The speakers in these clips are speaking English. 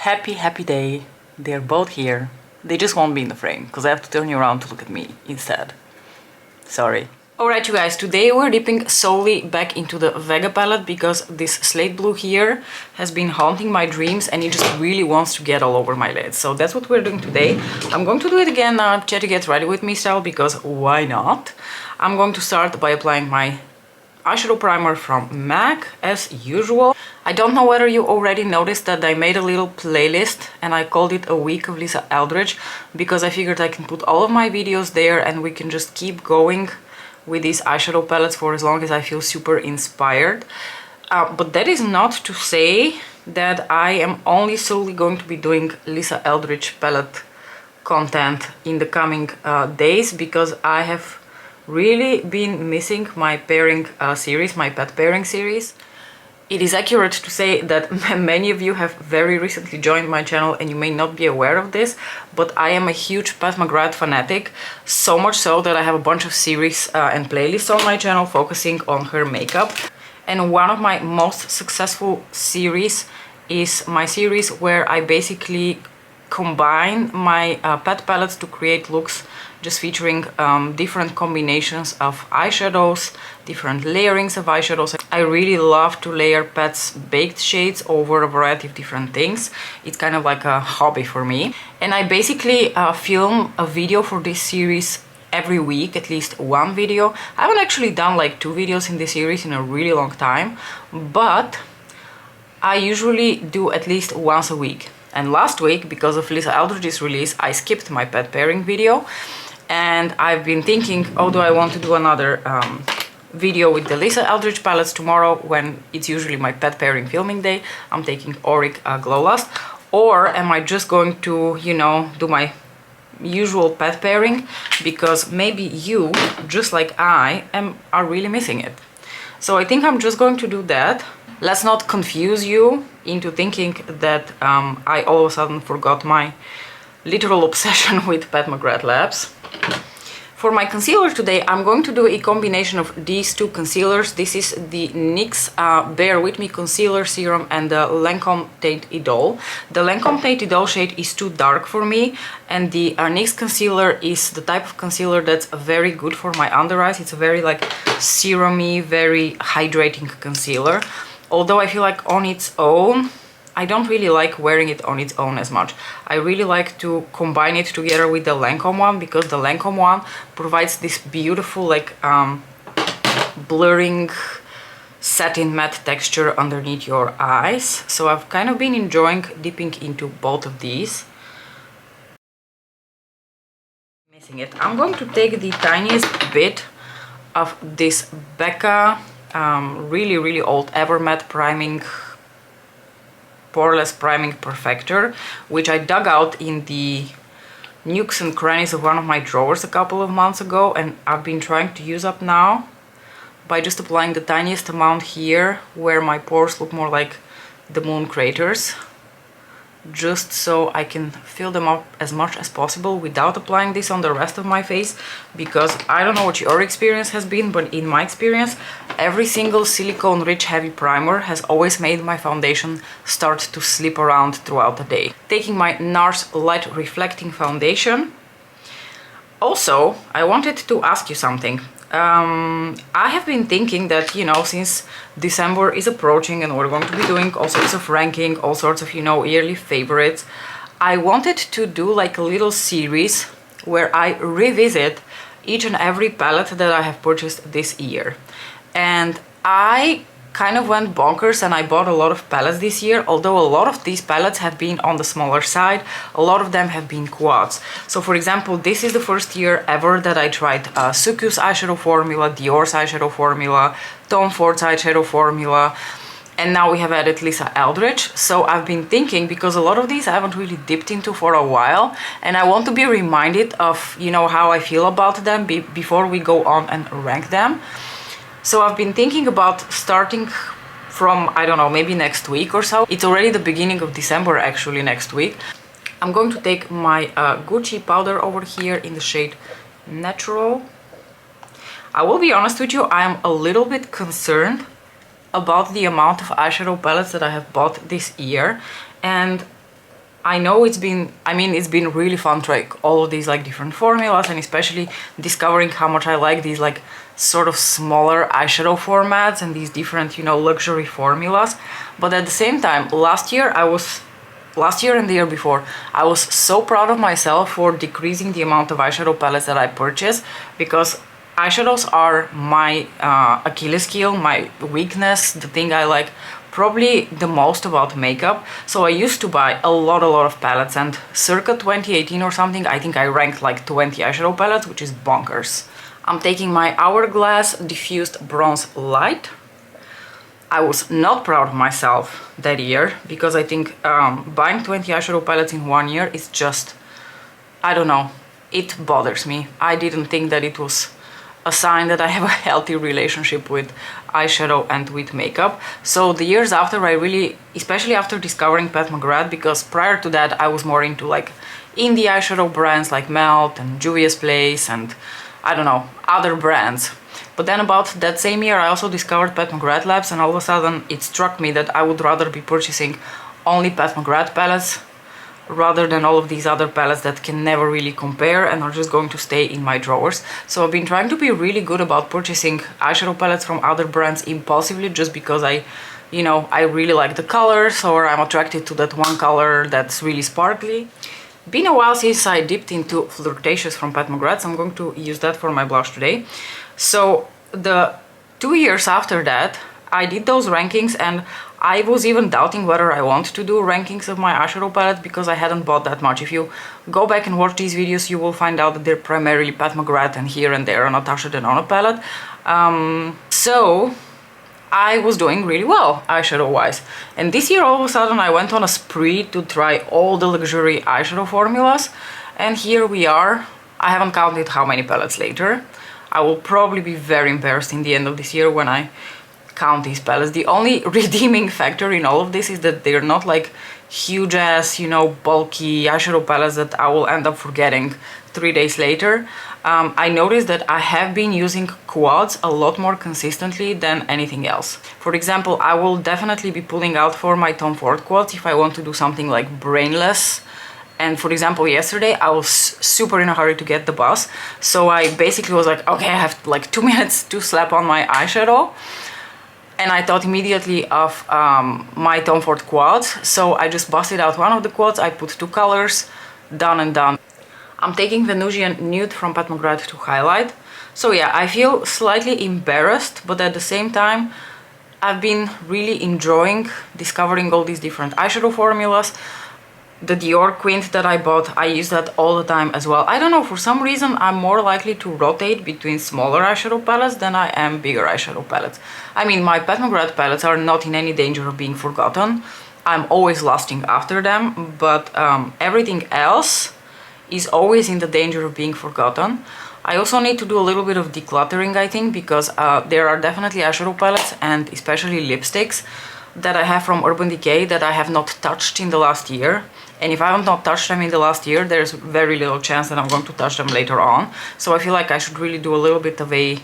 happy day. They're both here. They just won't be in the frame because I have to turn you around to look at me instead. Sorry. Alright you guys, today we're dipping solely back into the Vega palette because this slate blue here has been haunting my dreams and it just really wants to get all over my lids. So that's what we're doing today. I'm going to do it again try to get ready with me style because why not? I'm going to start by applying my eyeshadow primer from MAC as usual. I don't know whether you already noticed that I made a little playlist and I called it A Week of Lisa Eldridge because I figured I can put all of my videos there and we can just keep going with these eyeshadow palettes for as long as I feel super inspired. But that is not to say that I am only solely going to be doing Lisa Eldridge palette content in the coming days because I have really been missing my pairing series, my pet pairing series. It is accurate to say that many of you have very recently joined my channel and you may not be aware of this, but I am a huge Pat McGrath fanatic, so much so that I have a bunch of series and playlists on my channel focusing on her makeup. And one of my most successful series is my series where I basically combine my Pat palettes to create looks just featuring different combinations of eyeshadows, different layerings of eyeshadows. I really love to layer Pat's baked shades over a variety of different things. It's kind of like a hobby for me. And I basically film a video for this series every week, at least one video. I haven't actually done like 2 videos in this series in a really long time, but I usually do at least once a week. And last week, because of Lisa Eldridge's release, I skipped my pet pairing video. And I've been thinking, oh, do I want to do another video with the Lisa Eldridge palettes tomorrow when it's usually my pet pairing filming day. I'm taking Auric Glow Lust. Or am I just going to, you know, do my usual pet pairing because maybe you, just like I, are really missing it. So I think I'm just going to do that. Let's not confuse you into thinking that I all of a sudden forgot my literal obsession with Pat McGrath Labs. For my concealer today, I'm going to do a combination of these 2 concealers. This is the NYX Bear With Me Concealer Serum and the Lancome Teint Idole. The Lancome Teint Idole shade is too dark for me, and the NYX concealer is the type of concealer that's very good for my under eyes. It's a very like serum-y, very hydrating concealer. Although I feel like on its own, I don't really like wearing it on its own as much. I really like to combine it together with the Lancome one because the Lancome one provides this beautiful like blurring satin matte texture underneath your eyes. So I've kind of been enjoying dipping into both of these. Missing it. I'm going to take the tiniest bit of this Becca really old Evermatte priming Poreless Priming Perfector, which I dug out in the nooks and crannies of one of my drawers a couple of months ago, and I've been trying to use up now by just applying the tiniest amount here where my pores look more like the moon craters, just so I can fill them up as much as possible without applying this on the rest of my face, because I don't know what your experience has been, but in my experience every single silicone rich heavy primer has always made my foundation start to slip around throughout the day. Taking my NARS Light Reflecting Foundation. Also, I wanted to ask you something. I have been thinking that, you know, since December is approaching and we're going to be doing all sorts of ranking, all sorts of, you know, yearly favorites, I wanted to do like a little series where I revisit each and every palette that I have purchased this year. And I kind of went bonkers and I bought a lot of palettes this year, although a lot of these palettes have been on the smaller side. A lot of them have been quads. So for example, this is the first year ever that I tried Suku's eyeshadow formula, Dior's eyeshadow formula, Tom Ford's eyeshadow formula, and now we have added Lisa Eldridge. So I've been thinking, because a lot of these I haven't really dipped into for a while, and I want to be reminded of, you know, how I feel about them before we go on and rank them. So I've been thinking about starting from, I don't know, maybe next week or so. It's already the beginning of December actually next week. I'm going to take my Gucci powder over here in the shade Natural. I will be honest with you, I am a little bit concerned about the amount of eyeshadow palettes that I have bought this year, and I know it's been really fun trying all of these like different formulas, and especially discovering how much I like these like sort of smaller eyeshadow formats and these different, you know, luxury formulas. But at the same time, last year and the year before, I was so proud of myself for decreasing the amount of eyeshadow palettes that I purchase, because eyeshadows are my Achilles heel, my weakness, the thing I like probably the most about makeup. So I used to buy a lot of palettes, and circa 2018 or something, I think I ranked like 20 eyeshadow palettes, which is bonkers. I'm taking my Hourglass Diffused Bronze Light. I was not proud of myself that year, because I think buying 20 eyeshadow palettes in 1 year is just, I don't know, it bothers me. I didn't think that it was a sign that I have a healthy relationship with eyeshadow and with makeup. So the years after, I really, especially after discovering Pat McGrath, because prior to that I was more into like indie eyeshadow brands like Melt and Juvia's Place and I don't know, other brands. But then about that same year I also discovered Pat McGrath Labs, and all of a sudden it struck me that I would rather be purchasing only Pat McGrath palettes rather than all of these other palettes that can never really compare and are just going to stay in my drawers. So I've been trying to be really good about purchasing eyeshadow palettes from other brands impulsively, just because I really like the colors, or I'm attracted to that one color that's really sparkly. Been a while since I dipped into Flirtatious from Pat McGrath, so I'm going to use that for my blush today. So the 2 years after that, I did those rankings, and I was even doubting whether I want to do rankings of my eyeshadow palette, because I hadn't bought that much. If you go back and watch these videos, you will find out that they're primarily Pat McGrath and here and there a Natasha Denona palette. So I was doing really well eyeshadow wise, and this year all of a sudden I went on a spree to try all the luxury eyeshadow formulas, and here we are. I haven't counted how many palettes later. I will probably be very embarrassed in the end of this year when I count these palettes. The only redeeming factor in all of this is that they're not like huge ass, you know, bulky eyeshadow palettes that I will end up forgetting 3 days later. I noticed that I have been using quads a lot more consistently than anything else. For example, I will definitely be pulling out for my Tom Ford quads if I want to do something like brainless. And for example, yesterday I was super in a hurry to get the bus, so I basically was like, okay, I have like 2 minutes to slap on my eyeshadow. And I thought immediately of my Tom Ford quads, so I just busted out one of the quads, I put 2 colors, done and done. I'm taking Venusian Nude from Pat McGrath to highlight. So yeah, I feel slightly embarrassed, but at the same time, I've been really enjoying discovering all these different eyeshadow formulas. The Dior Quint that I bought, I use that all the time as well. I don't know, for some reason I'm more likely to rotate between smaller eyeshadow palettes than I am bigger eyeshadow palettes. I mean, my Pat McGrath palettes are not in any danger of being forgotten. I'm always lusting after them, but everything else is always in the danger of being forgotten. I also need to do a little bit of decluttering, I think, because there are definitely eyeshadow palettes and especially lipsticks that I have from Urban Decay that I have not touched in the last year. And if I have not touched them in the last year, there's very little chance that I'm going to touch them later on. So I feel like I should really do a little bit of a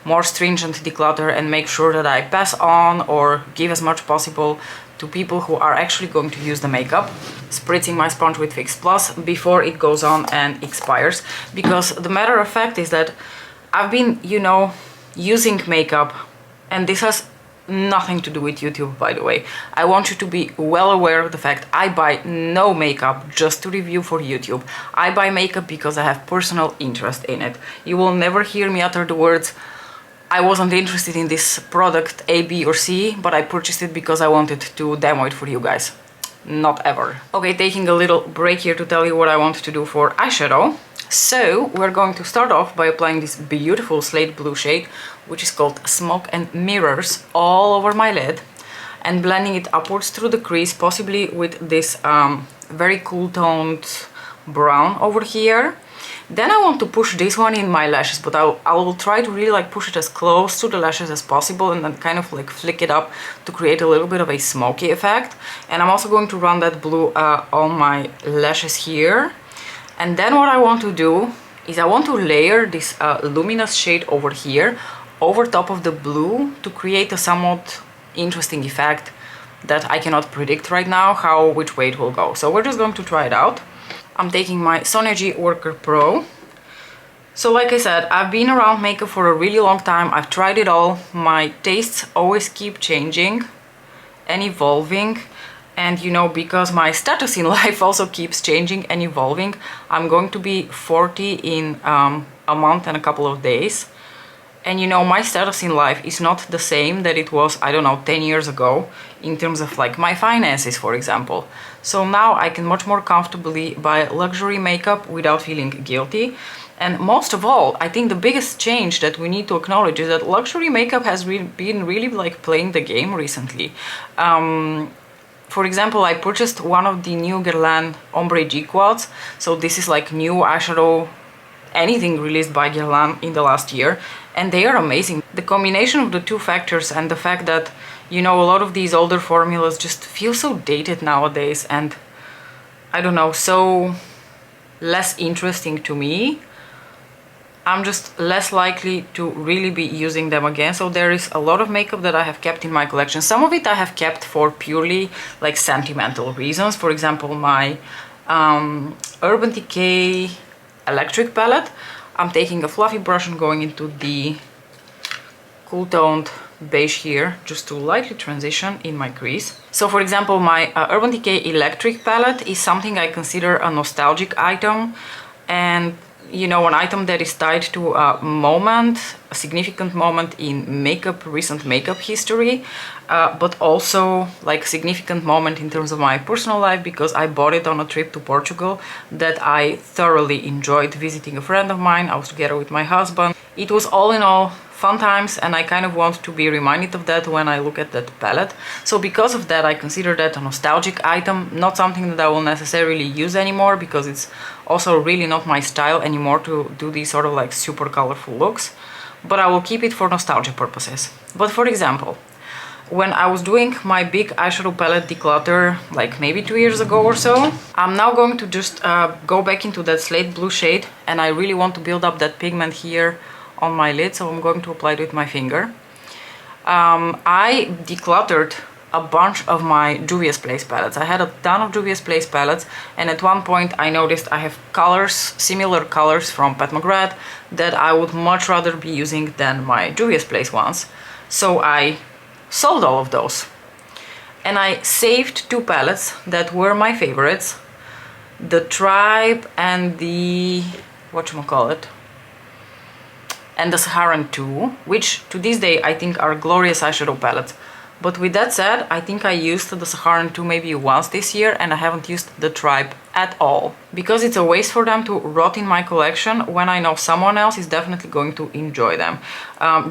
more stringent declutter and make sure that I pass on or give as much possible to people who are actually going to use the makeup. Spritzing my sponge with Fix Plus before it goes on and expires. Because the matter of fact is that I've been, you know, using makeup, and this has nothing to do with YouTube, by the way. I want you to be well aware of the fact I buy no makeup just to review for YouTube. I buy makeup because I have personal interest in it. You will never hear me utter the words, I wasn't interested in this product A, B or C, but I purchased it because I wanted to demo it for you guys. Not ever. Okay, taking a little break here to tell you what I want to do for eyeshadow. So we're going to start off by applying this beautiful slate blue shade, which is called Smoke and Mirrors, all over my lid, and blending it upwards through the crease, possibly with this very cool toned brown over here. Then I want to push this one in my lashes, but I will try to really like push it as close to the lashes as possible and then kind of like flick it up to create a little bit of a smoky effect. And I'm also going to run that blue on my lashes here. And then what I want to do is I want to layer this luminous shade over here over top of the blue to create a somewhat interesting effect that I cannot predict right now which way it will go. So we're just going to try it out. I'm taking my Sonergy Worker Pro. So like I said, I've been around makeup for a really long time. I've tried it all. My tastes always keep changing and evolving. And you know, because my status in life also keeps changing and evolving, I'm going to be 40 in a month and a couple of days. And you know, my status in life is not the same that it was, I don't know, 10 years ago in terms of like my finances, for example. So now I can much more comfortably buy luxury makeup without feeling guilty. And most of all, I think the biggest change that we need to acknowledge is that luxury makeup has been really like playing the game recently. For example, I purchased one of the new Guerlain Ombre G Quads. So this is like new eyeshadow, anything released by Guerlain in the last year. And they are amazing. The combination of the two factors and the fact that, you know, a lot of these older formulas just feel so dated nowadays and, I don't know, so less interesting to me. I'm just less likely to really be using them again. So there is a lot of makeup that I have kept in my collection. Some of it I have kept for purely like sentimental reasons. For example, my Urban Decay Electric palette. I'm taking a fluffy brush and going into the cool toned beige here just to lightly transition in my crease. So for example, my Urban Decay Electric palette is something I consider a nostalgic item, and you know, an item that is tied to a moment, a significant moment in makeup, recent makeup history, but also like a significant moment in terms of my personal life, because I bought it on a trip to Portugal that I thoroughly enjoyed visiting a friend of mine. I was together with my husband. It was all in all fun times, and I kind of want to be reminded of that when I look at that palette. So because of that, I consider that a nostalgic item, not something that I will necessarily use anymore, because it's also really not my style anymore to do these sort of like super colorful looks, but I will keep it for nostalgia purposes. But for example, when I was doing my big eyeshadow palette declutter like maybe 2 years ago or so, I'm now going to just go back into that slate blue shade, and I really want to build up that pigment here on my lid, so I'm going to apply it with my finger. I decluttered a bunch of my Juvia's Place palettes. I had a ton of Juvia's Place palettes, and at one point I noticed I have colors, similar colors from Pat McGrath, that I would much rather be using than my Juvia's Place ones. So I sold all of those. And I saved 2 palettes that were my favorites. The Tribe and the... whatchamacallit? And the Saharan 2, which to this day I think are glorious eyeshadow palettes. But with that said, I think I used the Saharan 2 maybe once this year, and I haven't used the Tribe at all. Because it's a waste for them to rot in my collection when I know someone else is definitely going to enjoy them.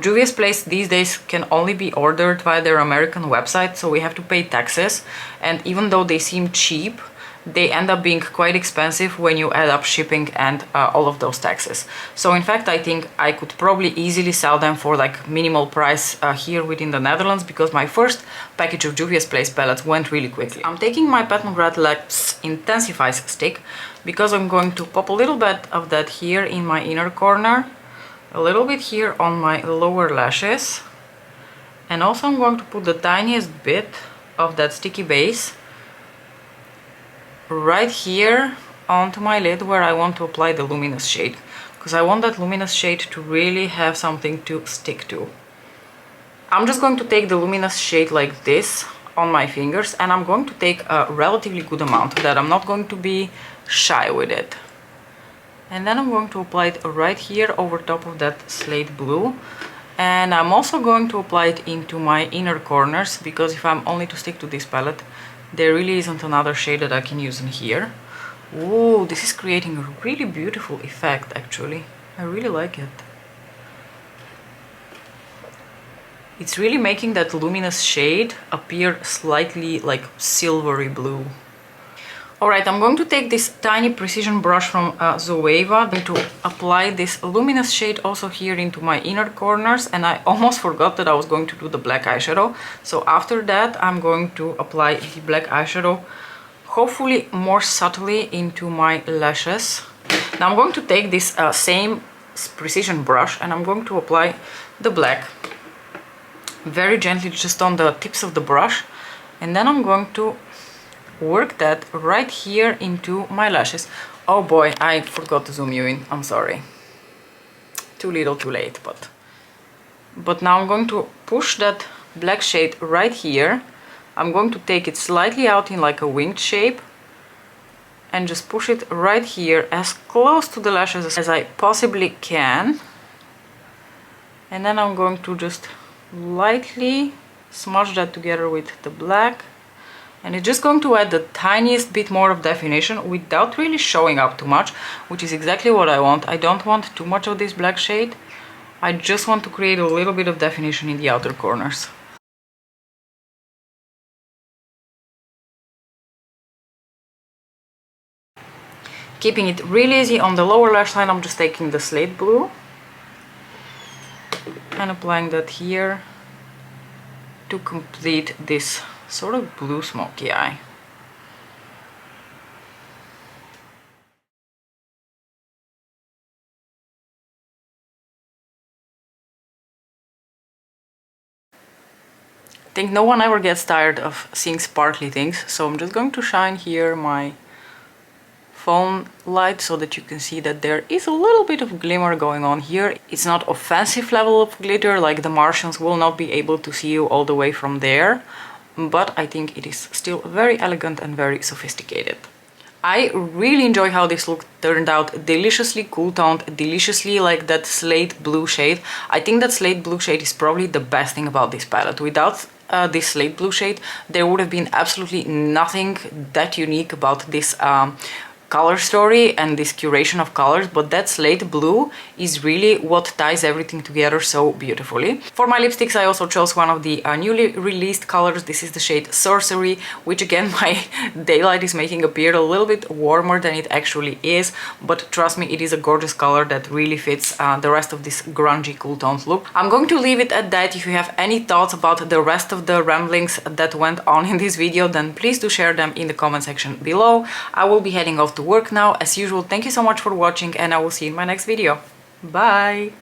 Juvia's Place these days can only be ordered via their American website, so we have to pay taxes. And even though they seem cheap, they end up being quite expensive when you add up shipping and all of those taxes. So in fact, I think I could probably easily sell them for like minimal price here within the Netherlands, because my first package of Juvia's Place palettes went really quickly. I'm taking my Pat McGrath Labs Intensifies stick, because I'm going to pop a little bit of that here in my inner corner, a little bit here on my lower lashes, and also I'm going to put the tiniest bit of that sticky base right here onto my lid where I want to apply the luminous shade, because I want that luminous shade to really have something to stick to. I'm just going to take the luminous shade like this on my fingers, and I'm going to take a relatively good amount of that. I'm not going to be shy with it. And then I'm going to apply it right here over top of that slate blue. And I'm also going to apply it into my inner corners, because if I'm only to stick to this palette, there really isn't another shade that I can use in here. Ooh, this is creating a really beautiful effect actually. I really like it. It's really making that luminous shade appear slightly like silvery blue. Alright, I'm going to take this tiny precision brush from Zoeva to apply this luminous shade also here into my inner corners, and I almost forgot that I was going to do the black eyeshadow. So after that I'm going to apply the black eyeshadow, hopefully more subtly, into my lashes. Now I'm going to take this same precision brush, and I'm going to apply the black very gently just on the tips of the brush. And then I'm going to work that right here into my lashes. Oh boy, I forgot to zoom you in, I'm sorry. Too little too late, but now I'm going to push that black shade right here. I'm going to take it slightly out in like a winged shape and just push it right here as close to the lashes as I possibly can. And then I'm going to just lightly smudge that together with the black. And it's just going to add the tiniest bit more of definition without really showing up too much, which is exactly what I want. I don't want too much of this black shade. I just want to create a little bit of definition in the outer corners. Keeping it really easy on the lower lash line, I'm just taking the slate blue and applying that here to complete this sort of blue smoky eye. I think no one ever gets tired of seeing sparkly things, so I'm just going to shine here my phone light so that you can see that there is a little bit of glimmer going on here. It's not offensive level of glitter, like the Martians will not be able to see you all the way from there, but I think it is still very elegant and very sophisticated. I really enjoy how this look turned out. Deliciously cool toned, deliciously like that slate blue shade. I think that slate blue shade is probably the best thing about this palette. Without this slate blue shade, there would have been absolutely nothing that unique about this color story and this curation of colors, but that slate blue is really what ties everything together so beautifully. For my lipsticks, I also chose one of the newly released colors. This is the shade Sorcery, which again my daylight is making appear a little bit warmer than it actually is, but trust me, it is a gorgeous color that really fits the rest of this grungy cool tones look. I'm going to leave it at that. If you have any thoughts about the rest of the ramblings that went on in this video, then please do share them in the comment section below. I will be heading off to work now. As usual, thank you so much for watching, and I will see you in my next video. Bye!